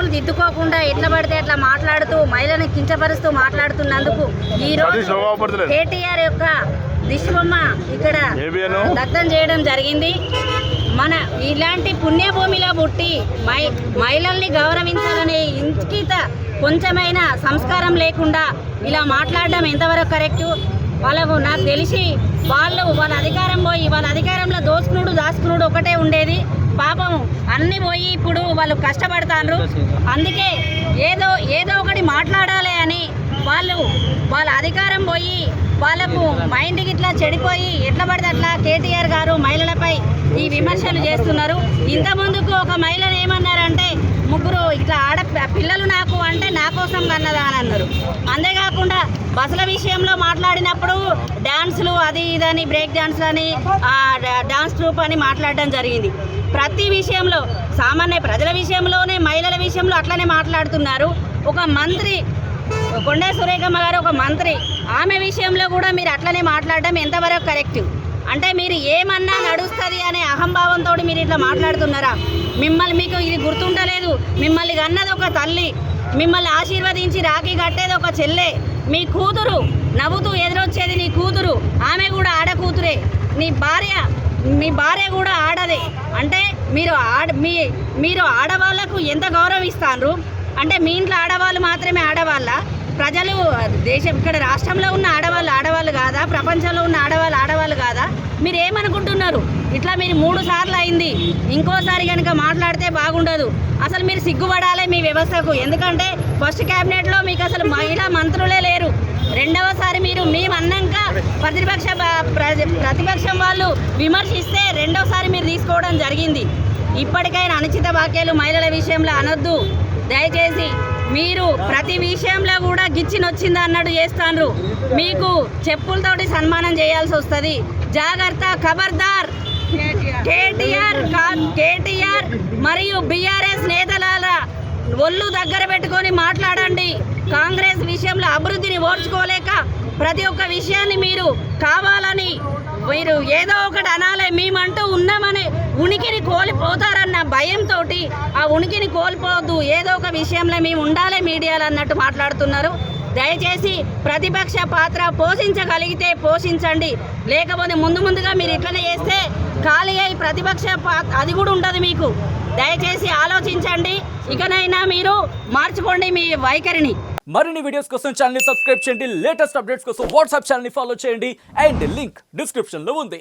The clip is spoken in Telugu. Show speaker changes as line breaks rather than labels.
తప్పులు దిద్దుకోకుండా ఎట్లా పడితే అట్లా మాట్లాడుతూ మహిళలను కించపరుస్తూ మాట్లాడుతున్నందుకు ఈ రోజు కేటీఆర్ యొక్క దిష్టిబొమ్మ ఇక్కడ దగ్ధం చేయడం జరిగింది. మన ఇలాంటి పుణ్యభూమిలో పుట్టి మహిళల్ని గౌరవించాలనే ఇంకిత కొంచెమైనా సంస్కారం లేకుండా ఇలా మాట్లాడడం ఎంతవరకు కరెక్టు? వాళ్ళకు నాకు తెలిసి వాళ్ళ అధికారం పోయి వాళ్ళ అధికారంలో దాచుకునుడు ఒకటే ఉండేది. పాపం అన్నీ పోయి ఇప్పుడు వాళ్ళు కష్టపడతారు. అందుకే ఏదో ఒకటి మాట్లాడాలి అని వాళ్ళ అధికారం పోయి వాళ్ళకు మైండ్కి ఇట్లా చెడిపోయి ఎట్లా పడితే అట్లా కేటీఆర్ గారు మహిళలపై ఈ విమర్శలు చేస్తున్నారు. ఇంత ముందుకు ఒక మహిళను ఏమన్నారంటే ముగ్గురు ఇట్లా పిల్లలు నాకు అంటే నా కోసం కన్నదా అని అన్నారు. అంతేకాకుండా బస్సుల విషయంలో మాట్లాడినప్పుడు డ్యాన్సులు అది ఇదని బ్రేక్ డ్యాన్స్లు అని డాన్స్ ట్రూప్ అని మాట్లాడడం జరిగింది. ప్రతి విషయంలో సామాన్య ప్రజల విషయంలోనే మహిళల విషయంలో అట్లనే మాట్లాడుతున్నారు. ఒక మంత్రి కొండా సురేఖమ్మ గారు ఒక మంత్రి, ఆమె విషయంలో కూడా మీరు అట్లనే మాట్లాడడం ఎంతవరకు కరెక్ట్? అంటే మీరు ఏమన్నా నడుస్తుంది అనే అహంభావంతో మీరు ఇట్లా మాట్లాడుతున్నారా? మీకు ఇది గుర్తుండలేదు? మిమ్మల్ని కన్నది ఒక తల్లి, మిమ్మల్ని ఆశీర్వదించి రాఖీ కట్టేది ఒక చెల్లె, మీ కూతురు నవ్వుతూ ఎదురొచ్చేది నీ కూతురు, ఆమె కూడా ఆడ కూతురే, మీ భార్య కూడా ఆడదే. అంటే మీరు ఆడవాళ్లకు ఎంత గౌరవం ఇస్తారు? అంటే మీ ఇంట్లో ఆడవాళ్ళు మాత్రమే ఆడవాళ్ళ? ప్రజలు ఇక్కడ రాష్ట్రంలో ఉన్న ఆడవాళ్ళు కాదా? ప్రపంచంలో ఉన్న ఆడవాళ్ళు కాదా? మీరు ఏమనుకుంటున్నారు? ఇట్లా మీరు 3 సార్లు అయింది, ఇంకోసారి కనుక మాట్లాడితే బాగుండదు. అసలు మీరు సిగ్గుపడాలి మీ వ్యవస్థకు. ఎందుకంటే ఫస్ట్ క్యాబినెట్లో మీకు అసలు మహిళా మంత్రులే లేరు. రెండవసారి మేము అన్నాక ప్రతిపక్షం వాళ్ళు విమర్శిస్తే రెండోసారి మీరు తీసుకోవడం జరిగింది. ఇప్పటికైనా అనుచిత వాక్యాలు మహిళల విషయంలో అనొద్దు. దయచేసి మీరు ప్రతి విషయంలో కూడా గిచ్చినొచ్చింది అన్నట్టు చేస్తాండ్రు. మీకు చెప్పులతోటి సన్మానం చేయాల్సి వస్తుంది. జాగ్రత్త, ఖబర్దార్. కేటీఆర్ మరియు బీఆర్ఎస్ నేతల ఒళ్ళు దగ్గర పెట్టుకొని మాట్లాడండి. కాంగ్రెస్ విషయంలో అభివృద్ధిని ఓర్చుకోలేక ప్రతి ఒక్క విషయాన్ని మీరు కావాలని మీరు ఏదో ఒకటి అనాలి, మేమంటూ ఉన్నామని ఉనికిని కోల్పోతారన్న భయంతో ఆ ఉనికిని కోల్పోవద్దు, ఏదో ఒక విషయంలో మేము ఉండాలి మీడియాలో అన్నట్టు మాట్లాడుతున్నారు. దయచేసి ప్రతిపక్ష పాత్ర పోషించగలిగితే పోషించండి, లేకపోతే ముందుగా మీరు ఇట్లనే చేస్తే ఖాళీ అయి ప్రతిపక్ష పాత్ర అది కూడా ఉండదు మీకు. దయచేసి ఆలోచించండి, ఇకనైనా మీరు మార్చుకోండి మీ వైఖరిని.
మరిన్ని వీడియోస్ కోసం ఛానల్ ని సబ్స్క్రైబ్ చేయండి. లేటెస్ట్ అప్డేట్స్ కోసం వాట్సాప్ ఛానల్ ని ఫాలో చేయండి. అండ్ లింక్ డిస్క్రిప్షన్ లో ఉంది.